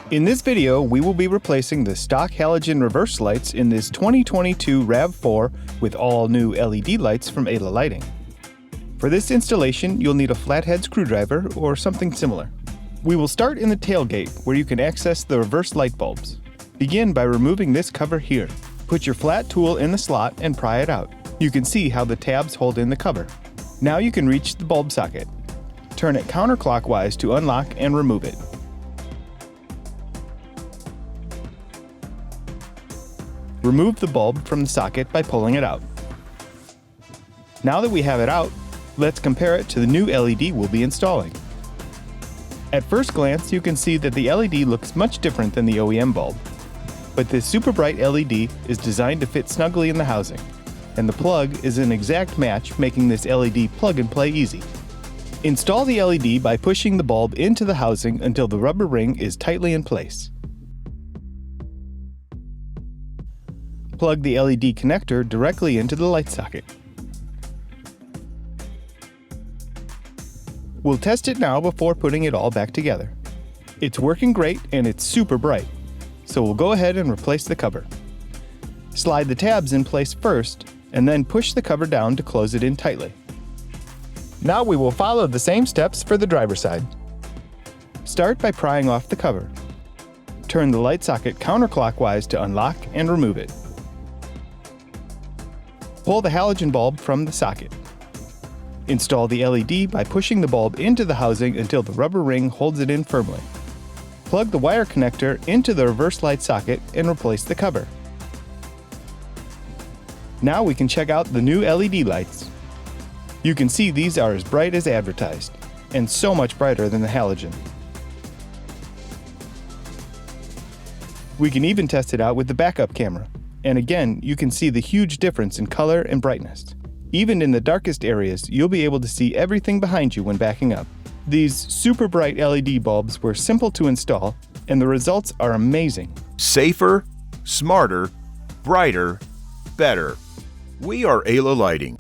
In this video, we will be replacing the stock halogen reverse lights in this 2022 RAV4 with all new LED lights from Ayla Lighting. For this installation, you'll need a flathead screwdriver or something similar. We will start in the tailgate where you can access the reverse light bulbs. Begin by removing this cover here. Put your flat tool in the slot and pry it out. You can see how the tabs hold in the cover. Now you can reach the bulb socket. Turn it counterclockwise to unlock and remove it. Remove the bulb from the socket by pulling it out. Now that we have it out, let's compare it to the new LED we'll be installing. At first glance, you can see that the LED looks much different than the OEM bulb. But this super bright LED is designed to fit snugly in the housing, and the plug is an exact match, making this LED plug and play easy. Install the LED by pushing the bulb into the housing until the rubber ring is tightly in place. Plug the LED connector directly into the light socket. We'll test it now before putting it all back together. It's working great and it's super bright, so we'll go ahead and replace the cover. Slide the tabs in place first and then push the cover down to close it in tightly. Now we will follow the same steps for the driver's side. Start by prying off the cover. Turn the light socket counterclockwise to unlock and remove it. Pull the halogen bulb from the socket. Install the LED by pushing the bulb into the housing until the rubber ring holds it in firmly. Plug the wire connector into the reverse light socket and replace the cover. Now we can check out the new LED lights. You can see these are as bright as advertised, and so much brighter than the halogen. We can even test it out with the backup camera. And again, you can see the huge difference in color and brightness. Even in the darkest areas, you'll be able to see everything behind you when backing up. These super bright LED bulbs were simple to install, and the results are amazing. Safer, smarter, brighter, better. We are Ayla Lighting.